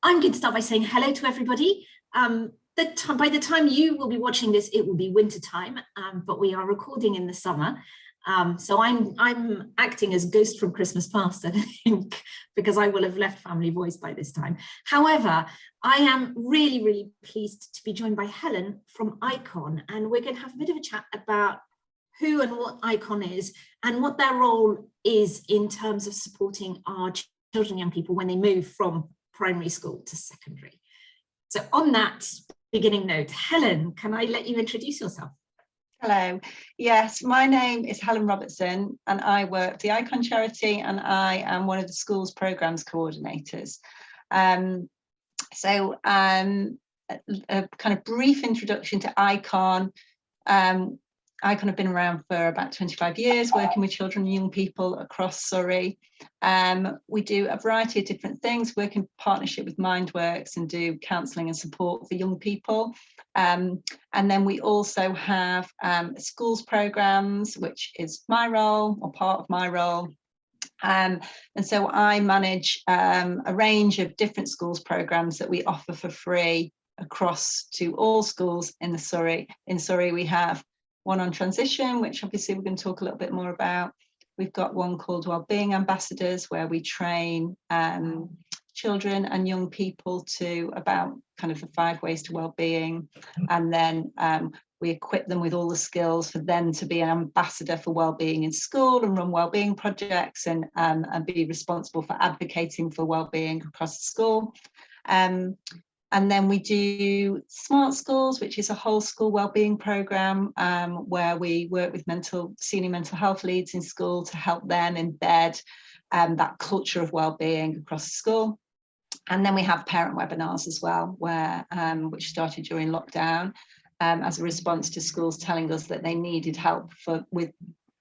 I'm going to start by saying hello to everybody. By the time you will be watching this, it will be winter time, but we are recording in the summer. So I'm acting as ghost from Christmas past, I think, because I will have left Family Voice by this time. However, I am really, really pleased to be joined by Helen from ICON, and we're going to have a bit of a chat about who and what ICON is and what their role is in terms of supporting our children and young people when they move from primary school to secondary. So on that beginning note, Helen, can I let you introduce yourself? Hello. Yes, my name is Helen Robertson and I work for the ICON charity and I am one of the school's programmes coordinators. A kind of brief introduction to ICON. ICON have been around for about 25 years, working with children and young people across Surrey. We do a variety of different things, work in partnership with Mindworks and do counselling and support for young people. And then we also have schools programmes, which is my role or part of my role. And so I manage a range of different schools programmes that we offer for free across to all schools in Surrey. In Surrey, we have one on transition, which obviously we're going to talk a little bit more about. We've got one called Wellbeing Ambassadors, where we train children and young people about kind of the 5 ways to wellbeing. And then we equip them with all the skills for them to be an ambassador for wellbeing in school and run wellbeing projects and be responsible for advocating for wellbeing across the school. And then we do Smart Schools, which is a whole school wellbeing programme where we work with senior mental health leads in school to help them embed that culture of wellbeing across the school. And then we have parent webinars as well, which started during lockdown as a response to schools telling us that they needed help with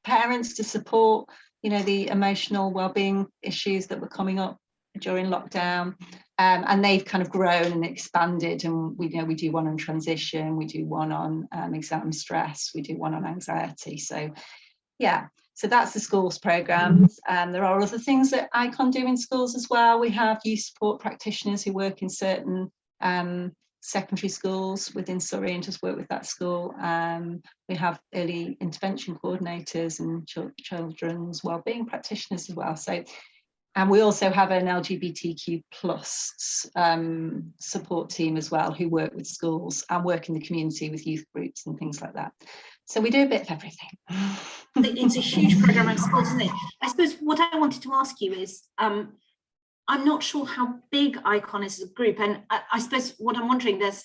parents to support, the emotional wellbeing issues that were coming up during lockdown. And they've kind of grown and expanded, and we do one on transition, we do one on exam stress, we do one on anxiety. So that's the schools programmes. There are other things that ICON do in schools as well. We have youth support practitioners who work in certain secondary schools within Surrey and just work with that school. We have early intervention coordinators and children's wellbeing practitioners as well. And we also have an LGBTQ plus support team as well, who work with schools and work in the community with youth groups and things like that. So we do a bit of everything. It's a huge programme of schools, isn't it? I suppose what I wanted to ask you is, I'm not sure how big ICON is as a group. And I suppose what I'm wondering, there's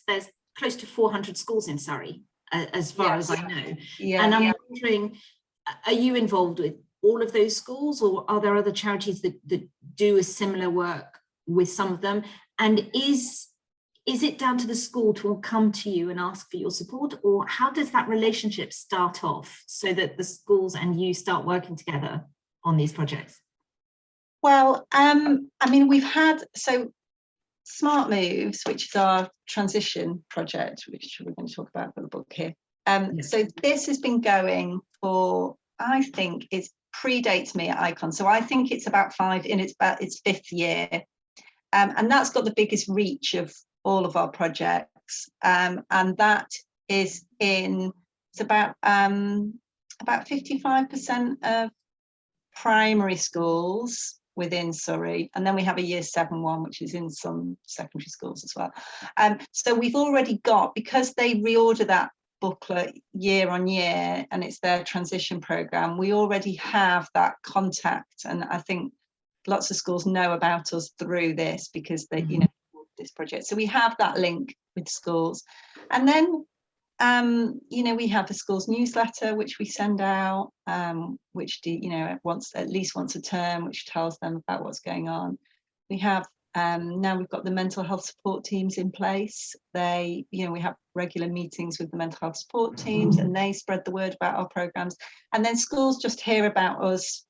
close to 400 schools in Surrey, as far as I know. Yeah, and I'm wondering, are you involved with all of those schools, or are there other charities that do a similar work with some of them? And is it down to the school to come to you and ask for your support, or how does that relationship start off so that the schools and you start working together on these projects? Well, we've had Smart Moves, which is our transition project, which we're going to talk about for the book here. Yes. So this has been going for, I think it predates me at ICON. So I think it's about its 5th year. And that's got the biggest reach of all of our projects. And that is it's about 55% of primary schools within Surrey. And then we have a year 7 one, which is in some secondary schools as well. So we've already got, because they reorder that booklet year on year and it's their transition programme, we already have that contact, and I think lots of schools know about us through this because they this project, so we have that link with schools. And then we have the schools newsletter which we send out, which at least once a term, which tells them about what's going on. We have now we've got the mental health support teams in place. We have regular meetings with the mental health support teams, and they spread the word about our programmes. And then schools just hear about us,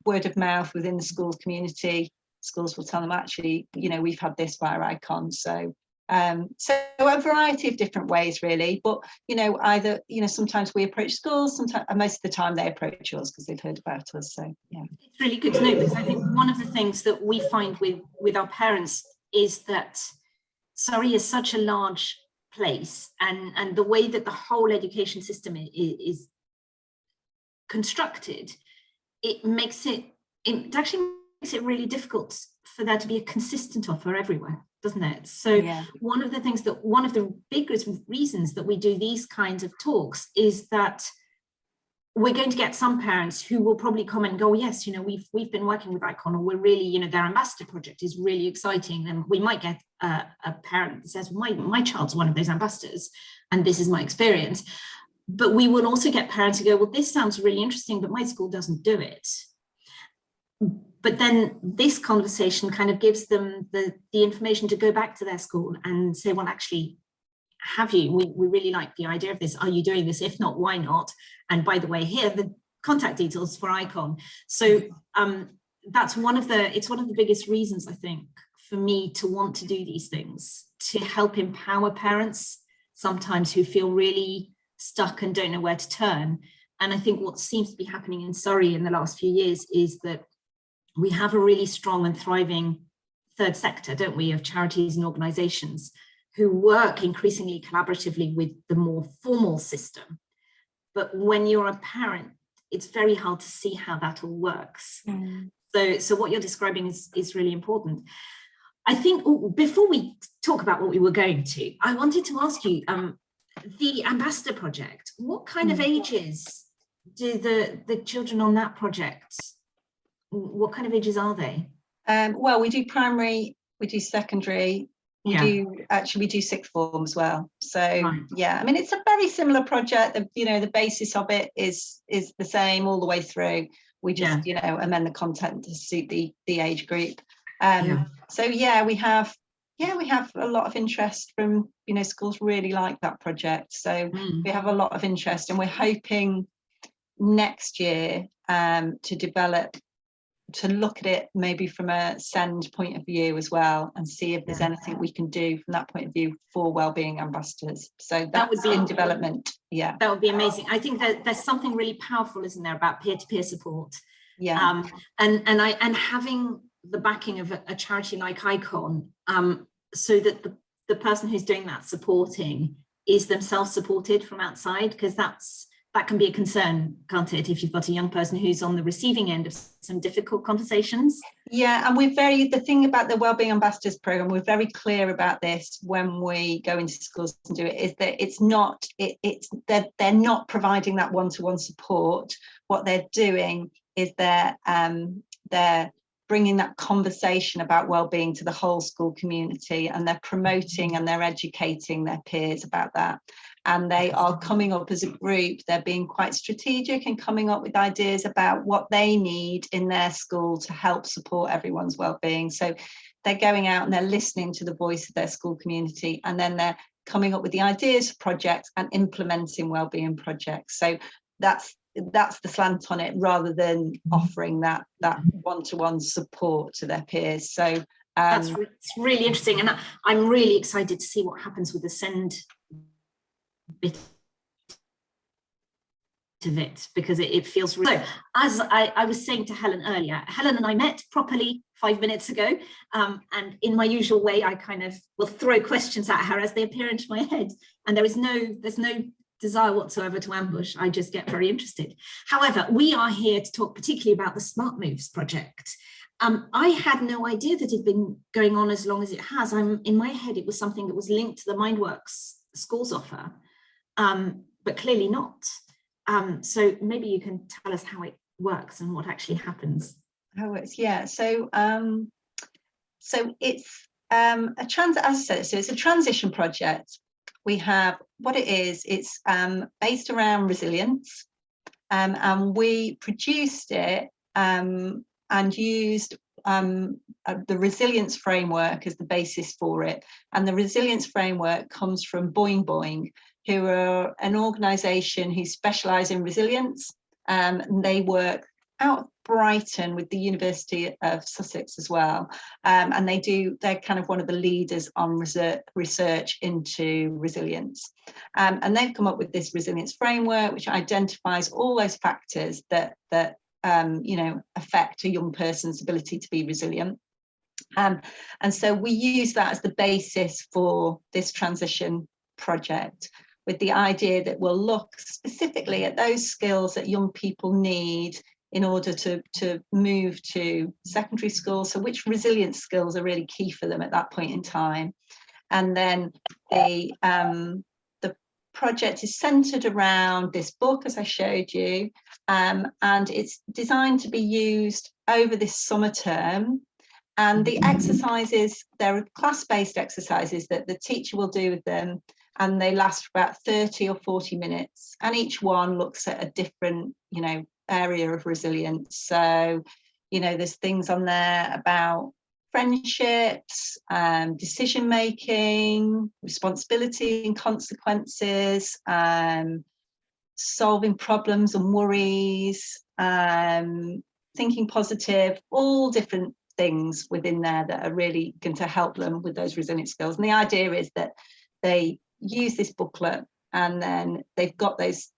word of mouth within the schools community. Schools will tell them, actually, we've had this via ICON. So a variety of different ways, really. But either sometimes we approach schools, sometimes, and most of the time they approach us because they've heard about us. So yeah, it's really good to know, because I think one of the things that we find with our parents is that Surrey is such a large place, and the way that the whole education system is constructed, it actually makes it really difficult for there to be a consistent offer everywhere, doesn't it? So Yeah. one of the biggest reasons that we do these kinds of talks is that we're going to get some parents who will probably comment and go, yes, we've been working with ICON, or we're really, their ambassador project is really exciting. And we might get a parent that says, my child's one of those ambassadors, and this is my experience. But we will also get parents who go, well, this sounds really interesting, but my school doesn't do it. But then this conversation kind of gives them the information to go back to their school and say, well, actually, have you? We really like the idea of this. Are you doing this? If not, why not? And by the way, here are the contact details for ICON. So that's one of the biggest reasons, I think, for me to want to do these things, to help empower parents sometimes who feel really stuck and don't know where to turn. And I think what seems to be happening in Surrey in the last few years is that we have a really strong and thriving third sector, don't we, of charities and organizations who work increasingly collaboratively with the more formal system. But when you're a parent, it's very hard to see how that all works. So what you're describing is really important. I think before we talk about what we were going to, I wanted to ask you, the Ambassador Project, what kind of ages do the children on that project, what kind of ages are they? Well, we do primary, we do secondary, we do sixth form as well. So yeah, I mean, it's a very similar project. The basis of it is the same all the way through. We just amend the content to suit the age group. So yeah, we have a lot of interest from schools really like that project. So we have a lot of interest, and we're hoping next year to look at it maybe from a SEND point of view as well, and see if there's anything we can do from that point of view for wellbeing ambassadors. So that would be in development. Yeah, that would be amazing. I think that there's something really powerful, isn't there, about peer-to-peer support? Yeah, and having the backing of a charity like ICON, so that the person who's doing that supporting is themselves supported from outside, because that can be a concern, can't it, if you've got a young person who's on the receiving end of some difficult conversations? Yeah, and the thing about the Wellbeing Ambassadors Programme, we're very clear about this when we go into schools and do it, is that they're not providing that one-to-one support. What they're doing is they're bringing that conversation about wellbeing to the whole school community, and they're promoting and they're educating their peers about that. And they are coming up as a group, they're being quite strategic and coming up with ideas about what they need in their school to help support everyone's wellbeing. So they're going out and they're listening to the voice of their school community, and then they're coming up with the ideas for projects and implementing wellbeing projects. So that's the slant on it, rather than offering that one-to-one support to their peers. So it's really interesting, and I'm really excited to see what happens with the SEND bit of it, because it feels really. So, as I was saying to Helen earlier, Helen and I met properly 5 minutes ago, and in my usual way, I kind of will throw questions at her as they appear into my head, and there's no desire whatsoever to ambush. I just get very interested. However, we are here to talk particularly about the Smart Moves project. I had no idea that it had been going on as long as it has. In my head, it was something that was linked to the Mindworks schools offer, but clearly not. So maybe you can tell us how it works and what actually happens. How it's So it's as I said, so it's a transition project. We have what it is. It's based around resilience, and we produced it and used the resilience framework as the basis for it. And the resilience framework comes from Boing Boing, who are an organisation who specialise in resilience. And they work out of Brighton with the University of Sussex as well. And they're kind of one of the leaders on research into resilience. And they've come up with this resilience framework, which identifies all those factors that affect a young person's ability to be resilient. And so we use that as the basis for this transition project, with the idea that we'll look specifically at those skills that young people need in order to move to secondary school. So which resilience skills are really key for them at that point in time. And then the project is centered around this book, as I showed you, and it's designed to be used over this summer term. And the exercises, they're class-based exercises that the teacher will do with them, and they last for about 30 or 40 minutes. And each one looks at a different, area of resilience. So, there's things on there about friendships, decision-making, responsibility and consequences, solving problems and worries, thinking positive, all different things within there that are really going to help them with those resilient skills. And the idea is that they use this booklet, and then they've got those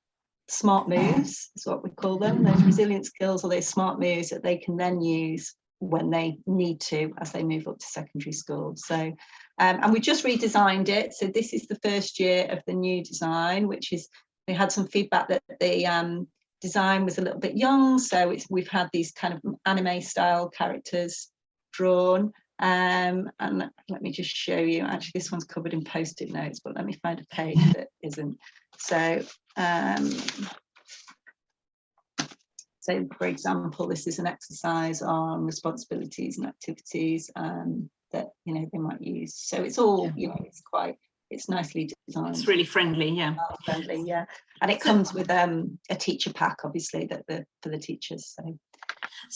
smart moves, is what we call them, those resilient skills, or those smart moves that they can then use when they need to as they move up to secondary school. So and we just redesigned it, so this is the first year of the new design, which is, we had some feedback that the design was a little bit young, so we've had these kind of anime style characters drawn, and let me just show you. Actually, this one's covered in post-it notes, but let me find a page that isn't. So so for example, this is an exercise on responsibilities and activities that they might use. So it's all it's nicely designed. It's really friendly, yeah. Friendly, yeah. And it comes with a teacher pack, obviously, for the teachers. So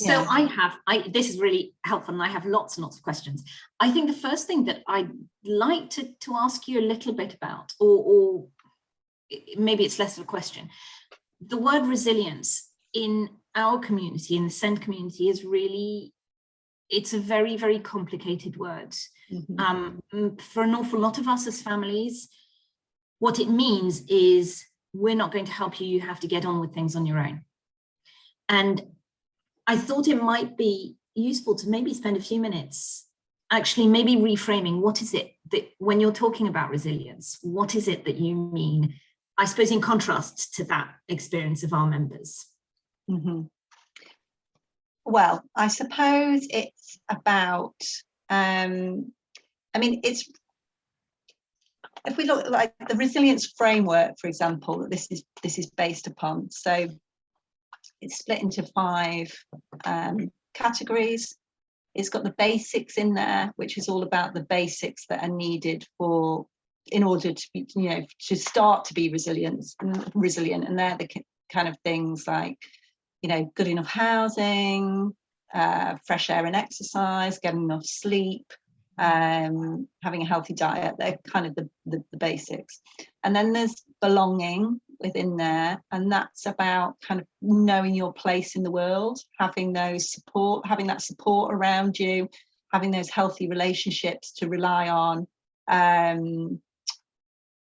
yeah. This is really helpful, and I have lots and lots of questions. I think the first thing that I'd like to ask you a little bit about, or maybe it's less of a question, the word resilience in our community, in the SEND community, is really, it's a very, very complicated word. Mm-hmm. For an awful lot of us as families, what it means is we're not going to help you, you have to get on with things on your own. And I thought it might be useful to maybe spend a few minutes actually maybe reframing, what is it that, when you're talking about resilience, what is it that you mean, I suppose, in contrast to that experience of our members? Mm-hmm. Well, I suppose it's about, it's, if we look like the resilience framework, for example, that this is based upon. So it's split into 5 categories. It's got the basics in there, which is all about the basics that are needed in order to be, to start to be resilient, and they're the kind of things like, good enough housing, fresh air and exercise, getting enough sleep, having a healthy diet. They're kind of the basics. And then there's belonging within there, and that's about kind of knowing your place in the world, having that support around you, having those healthy relationships to rely on,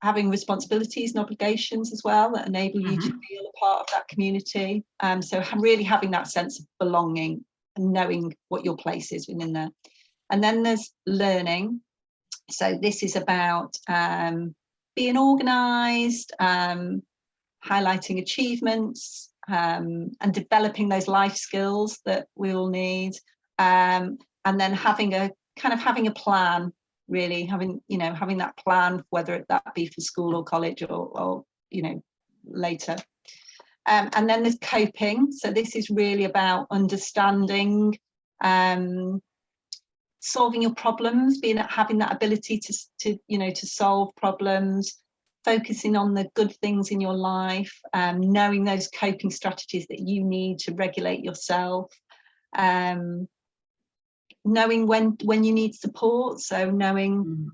having responsibilities and obligations as well that enable you to feel a part of that community. So really having that sense of belonging and knowing what your place is within there. And then there's learning. So this is about being organised, highlighting achievements, and developing those life skills that we all need. And then having a plan, really having that plan, whether that be for school or college or later. And then there's coping. So this is really about understanding, solving your problems, having that ability to solve problems, focusing on the good things in your life, knowing those coping strategies that you need to regulate yourself, knowing when you need support. So knowing,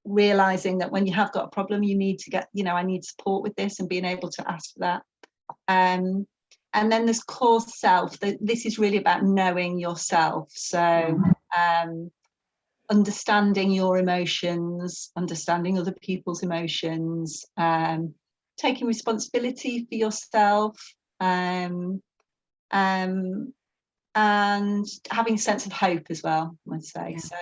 realizing that when you have got a problem, you need to get, I need support with this, and being able to ask for that. And then there's core self. This is really about knowing yourself. So understanding your emotions, understanding other people's emotions, taking responsibility for yourself, and and having a sense of hope as well, I'd say. Yeah.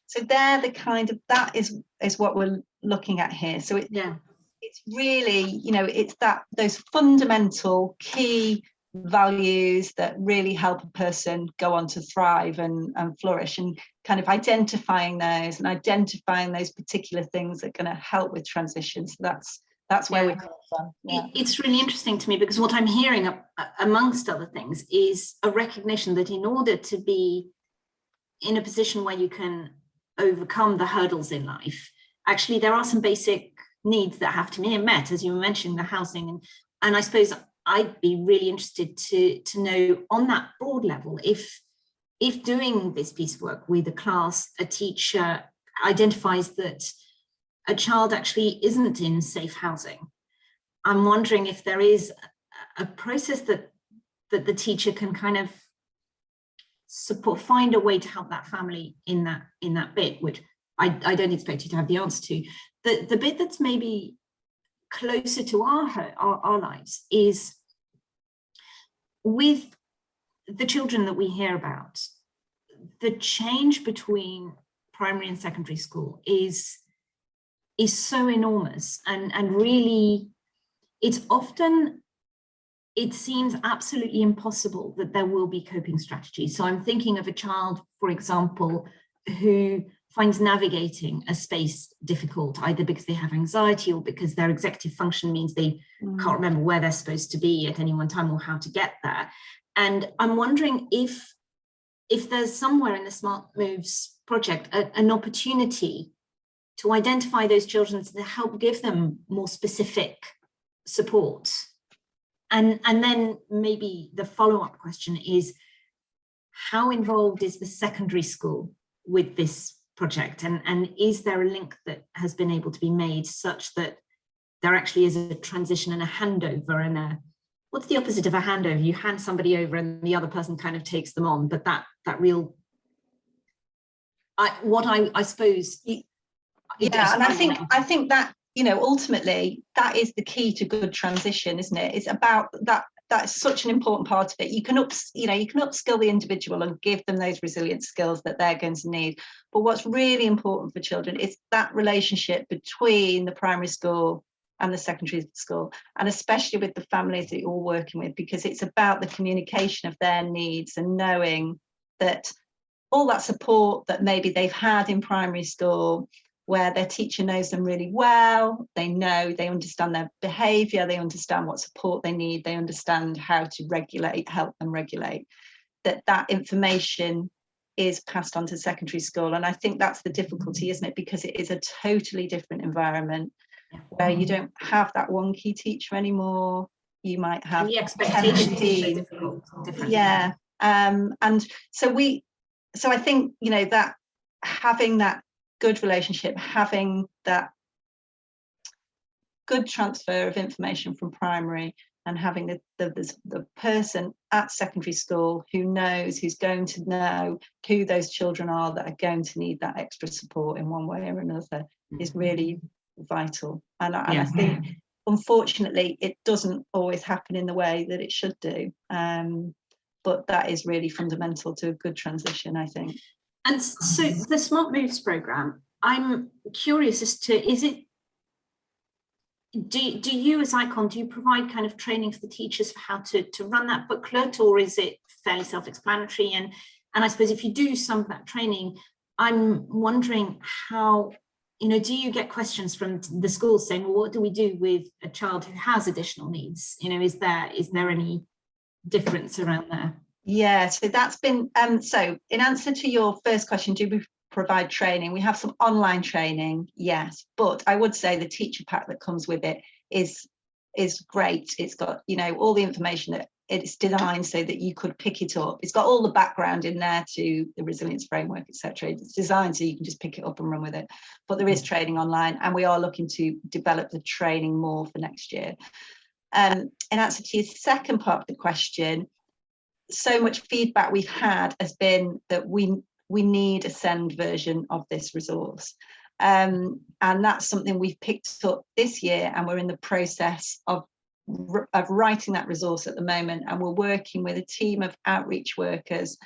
So they're the kind of, that is what we're looking at here. So it's really, you know, it's that, those fundamental key values that really help a person go on to thrive and flourish, and kind of identifying those particular things that are going to help with transition. So that's where we come from. Yeah. It's really interesting to me, because what I'm hearing, amongst other things, is a recognition that in order to be in a position where you can overcome the hurdles in life, actually there are some basic needs that have to be met, as you were mentioning, the housing, and I suppose I'd be really interested to know on that broad level, if doing this piece of work with a class, a teacher identifies that a child actually isn't in safe housing, I'm wondering if there is a process that the teacher can kind of support, find a way to help that family in that bit, which I don't expect you to have the answer to. The bit that's maybe closer to our lives is with the children that we hear about. The change between primary and secondary school is so enormous, and really it's often, it seems absolutely impossible that there will be coping strategies. So I'm thinking of a child, for example, who finds navigating a space difficult, either because they have anxiety or because their executive function means they can't remember where they're supposed to be at any one time or how to get there. And I'm wondering if there's somewhere in the Smart Moves project an opportunity to identify those children, to help give them more specific support. And then maybe the follow-up question is, how involved is the secondary school with this project? And is there a link that has been able to be made such that there actually is a transition and a handover, and what's the opposite of a handover? You hand somebody over and the other person kind of takes them on, but that real, I suppose. Yeah, and I think that, you know, ultimately that is the key to good transition, isn't it? It's about that. That's such an important part of it. You can upskill the individual and give them those resilient skills that they're going to need. But what's really important for children is that relationship between the primary school and the secondary school, and especially with the families that you're working with, because it's about the communication of their needs and knowing that all that support that maybe they've had in primary school, where their teacher knows them really well, they understand their behaviour, they understand what support they need, they understand how to help them regulate, that information is passed on to secondary school. And I think that's the difficulty, isn't it? Because it is a totally different environment where you don't have that one key teacher anymore. You might have the expectations different. Yeah. And so I think, you know, that having that good relationship, having that good transfer of information from primary, and having the person at secondary school who's going to know who those children are that are going to need that extra support in one way or another is really vital. And I think, unfortunately, it doesn't always happen in the way that it should do. But that is really fundamental to a good transition, I think. And so the Smart Moves programme, I'm curious as to, is it, do you as ICON, do you provide kind of training for the teachers for how to run that booklet, or is it fairly self-explanatory? And I suppose if you do some of that training, I'm wondering how, you know, do you get questions from the schools saying, well, what do we do with a child who has additional needs? You know, is there any difference around there? Yeah, so that's been, so in answer to your first question, do we provide training? We have some online training, yes, but I would say the teacher pack that comes with it is great. It's got, you know, all the information that it's designed so that you could pick it up. It's got all the background in there to the resilience framework, etc. It's designed so you can just pick it up and run with it. But there is training online, and we are looking to develop the training more for next year. In answer to your second part of the question, so much feedback we've had has been that we need a send version of this resource. And that's something we've picked up this year, and we're in the process of writing that resource at the moment, and we're working with a team of outreach workers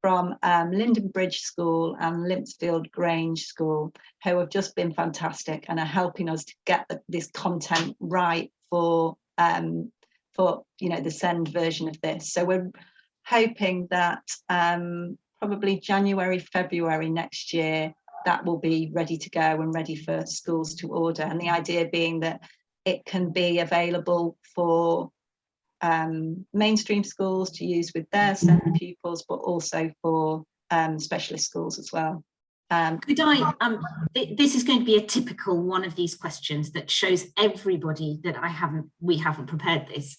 from Linden Bridge School and Limpsfield Grange School, who have just been fantastic and are helping us to get this content right for the SEND version of this. So we're hoping that probably January, February next year, that will be ready to go and ready for schools to order. And the idea being that it can be available for mainstream schools to use with their SEND pupils, but also for specialist schools as well. This is going to be a typical one of these questions that shows everybody that we haven't prepared this.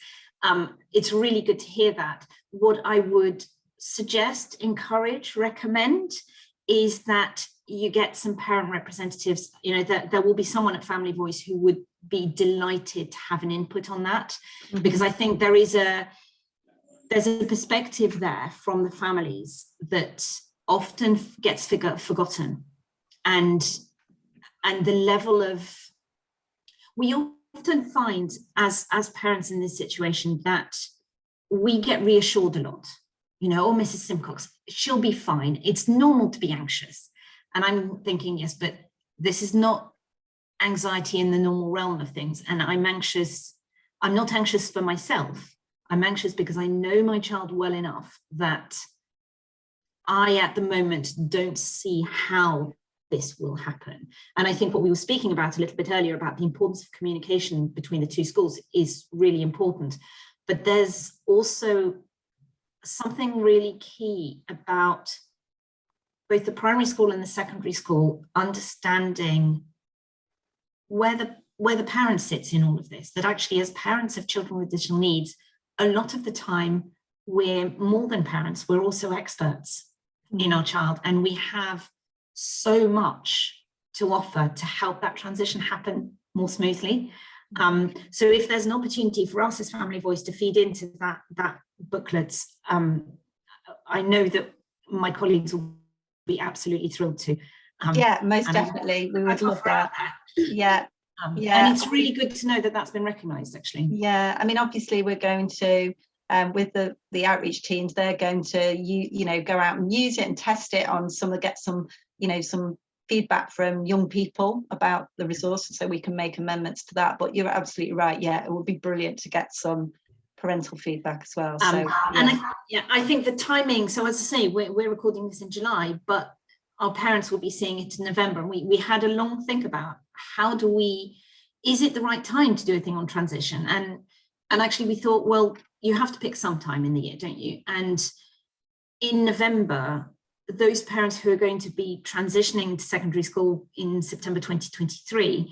It's really good to hear that. What I would suggest, encourage, recommend is that you get some parent representatives, that there will be someone at Family Voice who would be delighted to have an input on that, because I think there's a perspective there from the families that often gets forgotten, and the level of, we often find as parents in this situation that we get reassured a lot, oh, Mrs. Simcox, she'll be fine, it's normal to be anxious. And I'm thinking, yes, but this is not anxiety in the normal realm of things. And I'm not anxious for myself. I'm anxious because I know my child well enough that I, at the moment, don't see how this will happen. And I think what we were speaking about a little bit earlier about the importance of communication between the two schools is really important. But there's also something really key about both the primary school and the secondary school understanding where the parent sits in all of this, that actually as parents of children with additional needs, a lot of the time we're more than parents, we're also experts in our child, and we have so much to offer to help that transition happen more smoothly. So if there's an opportunity for us as Family Voice to feed into that booklet, I know that my colleagues will be absolutely thrilled to. Yeah, most definitely. We would love that. Yeah. And it's really good to know that that's been recognised, actually. Yeah, I mean, obviously we're going to, with the outreach teams, they're going to, go out and use it and test it on get some feedback from young people about the resource, so we can make amendments to that. But you're absolutely right. Yeah, it would be brilliant to get some parental feedback as well. So, and I think the timing, so as I say, we're recording this in July, but our parents will be seeing it in November. And we had a long think about is it the right time to do a thing on transition? And actually we thought, well, you have to pick some time in the year, don't you? And in November, those parents who are going to be transitioning to secondary school in September 2023,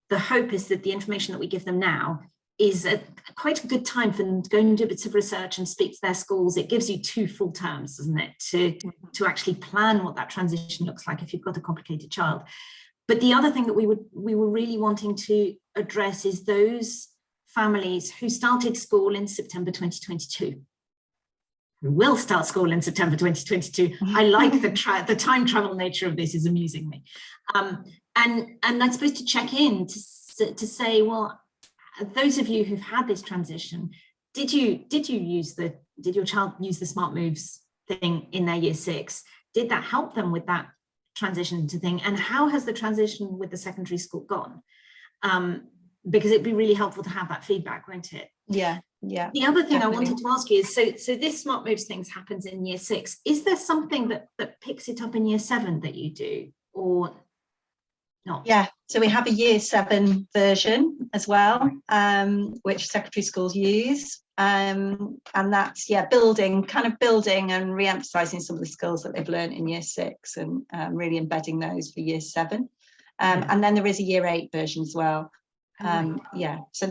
the hope is that the information that we give them now is quite a good time for them to go and do bits of research and speak to their schools. It gives you 2 full terms, doesn't it, to actually plan what that transition looks like if you've got a complicated child. But the other thing that we were really wanting to address is those families who started school in September 2022. Who will start school in September 2022. I like the time travel nature of this, is amusing me. And I'm supposed to check in to say, well, those of you who've had this transition, did your child use the Smart Moves thing in their year 6? Did that help them with that transition to thing? And how has the transition with the secondary school gone? Because it'd be really helpful to have that feedback, won't it? Yeah. The other thing definitely. I wanted to ask you is, so this Smart Moves things happens in year 6. Is there something that picks it up in year 7 that you do, or not? Yeah, so we have a year 7 version as well, which secondary schools use. And that's, building and re-emphasising some of the skills that they've learned in year 6 and really embedding those for year 7. And then there is a year 8 version as well. So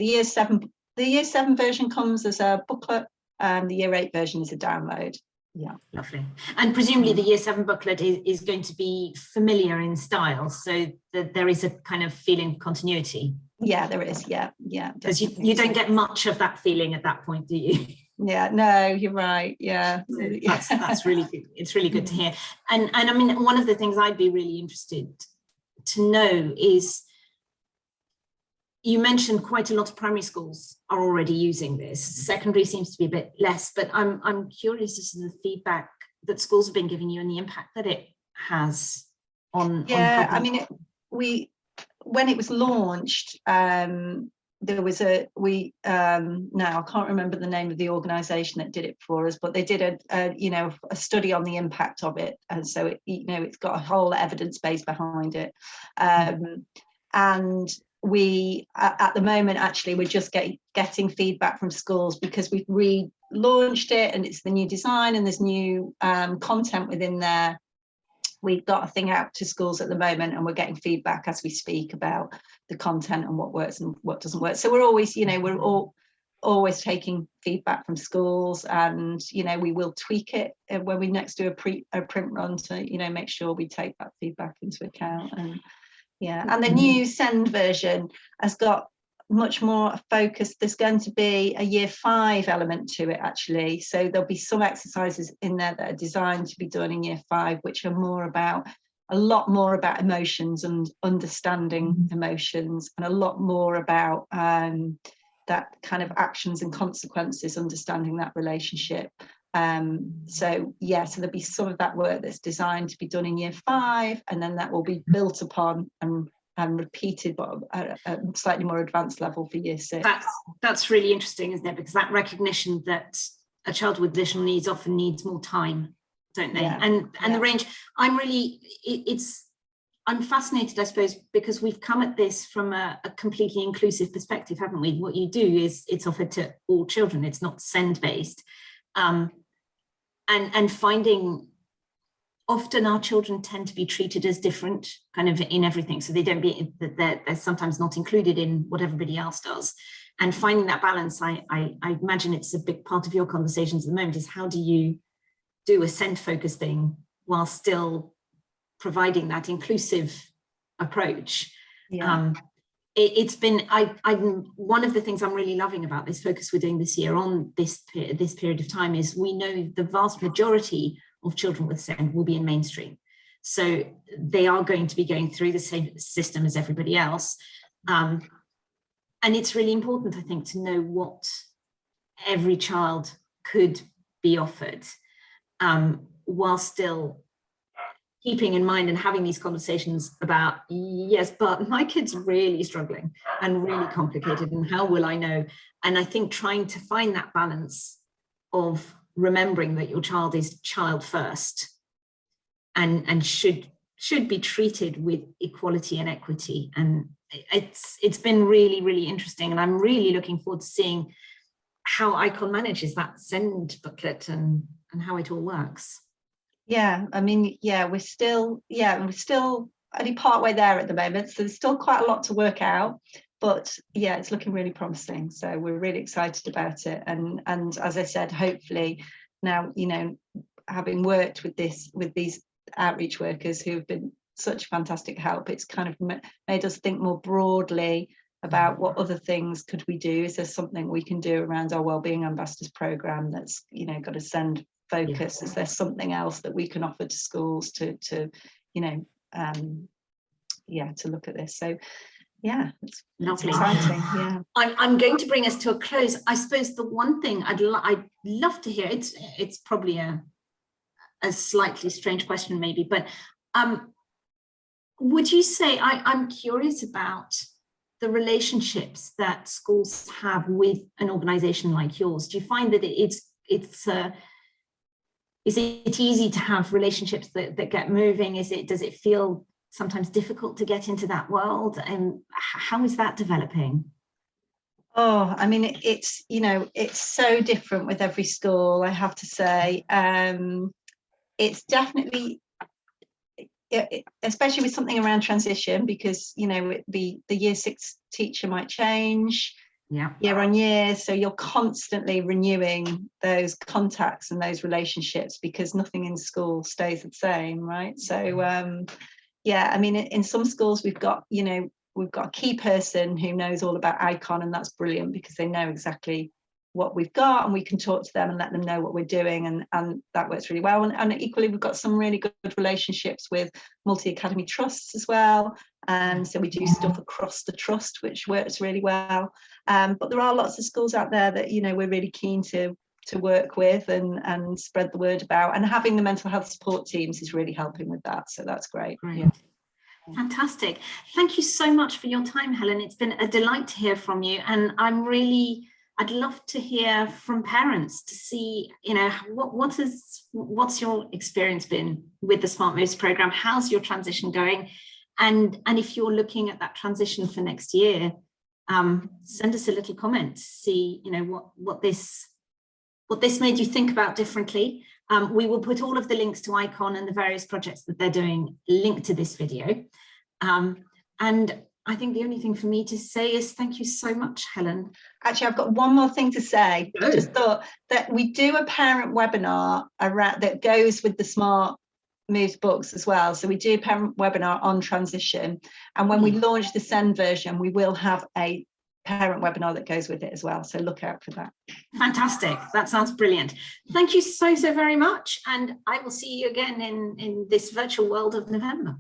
the year 7 version comes as a booklet, and the year 8 version is a download. Yeah, lovely. And presumably the year 7 booklet is going to be familiar in style, so that there is a kind of feeling of continuity. Yeah, there is. Yeah. Because you don't get much of that feeling at that point, do you? Yeah, no, you're right. Yeah, that's really good. It's really good to hear. And I mean, one of the things I'd be really interested to know is, you mentioned quite a lot of primary schools are already using this. Secondary seems to be a bit less, but I'm curious as to the feedback that schools have been giving you and the impact that it has on. Yeah, on I mean, when it was launched, there was now I can't remember the name of the organisation that did it for us, but they did a study on the impact of it, and so it's got a whole evidence base behind it, and we at the moment actually we're just getting feedback from schools because we've relaunched it and it's the new design and there's new content within there. We've got a thing out to schools at the moment and we're getting feedback as we speak about the content and what works and what doesn't work. So we're always, always taking feedback from schools, and we will tweak it when we next do a print run to make sure we take that feedback into account. And the new Send version has got much more focus. There's going to be a year 5 element to it actually, so there'll be some exercises in there that are designed to be done in year 5, which are a lot more about emotions and understanding emotions, and a lot more about that kind of actions and consequences, understanding that relationship. So there'll be some of that work that's designed to be done in year 5, and then that will be built upon and repeated, but at a slightly more advanced level for year 6. That's really interesting, isn't it? Because that recognition that a child with additional needs often needs more time, don't they? And the range. I'm fascinated, I suppose, because we've come at this from a completely inclusive perspective, haven't we? What you do is it's offered to all children. It's not send based, and finding. Often our children tend to be treated as different kind of in everything. So they're sometimes not included in what everybody else does. And finding that balance, I imagine it's a big part of your conversations at the moment, is how do you do a send focus thing while still providing that inclusive approach? It's been one of the things I'm really loving about this focus we're doing this year on this period of time is we know the vast majority of children with SEND will be in mainstream. So they are going to be going through the same system as everybody else. And it's really important, I think, to know what every child could be offered, while still keeping in mind and having these conversations about, yes, but my kid's really struggling and really complicated, and how will I know? And I think trying to find that balance of remembering that your child is child first and should be treated with equality and equity. And it's been really, really interesting. And I'm really looking forward to seeing how ICON manages that send booklet and how it all works. Yeah, I mean, we're still only part way there at the moment. So there's still quite a lot to work out. But it's looking really promising. So we're really excited about it. And as I said, hopefully now, having worked with these outreach workers who've been such fantastic help, it's kind of made us think more broadly about what other things could we do. Is there something we can do around our Wellbeing Ambassadors programme that's, got a send focus? Yeah. Is there something else that we can offer to schools to look at this? So it's lovely. Exciting. I'm going to bring us to a close. I suppose the one thing I'd love to hear, it's probably a slightly strange question maybe, but would you say, I'm curious about the relationships that schools have with an organisation like yours. Do you find that is it easy to have relationships that get moving? Does it feel sometimes difficult to get into that world, and how is that developing? Oh, I mean, it's so different with every school, I have to say. It's definitely, especially with something around transition, because the year 6 teacher might change year on year, so you're constantly renewing those contacts and those relationships, because nothing in school stays the same, right? So I mean, in some schools we've got a key person who knows all about ICON, and that's brilliant because they know exactly what we've got, and we can talk to them and let them know what we're doing, and that works really well. And equally, we've got some really good relationships with multi-academy trusts as well, and so we do stuff across the trust, which works really well. But there are lots of schools out there that, you know, we're really keen to work with and spread the word about, and having the mental health support teams is really helping with that, so that's great. Yeah. Fantastic. Thank you so much for your time, Helen. It's been a delight to hear from you, and I'd love to hear from parents to see, you know, what's your experience been with the Smart Moves program? How's your transition going? And if you're looking at that transition for next year, send us a little comment to see, you know, what this made you think about differently. We will put all of the links to ICON and the various projects that they're doing linked to this video. And I think the only thing for me to say is thank you so much, Helen. Actually, I've got one more thing to say. I just thought that we do a parent webinar around that goes with the Smart Moves books as well. So we do a parent webinar on transition. And when we launch the Send version, we will have a parent webinar that goes with it as well. So look out for that. Fantastic. That sounds brilliant. Thank you so very much. And I will see you again in this virtual world of November.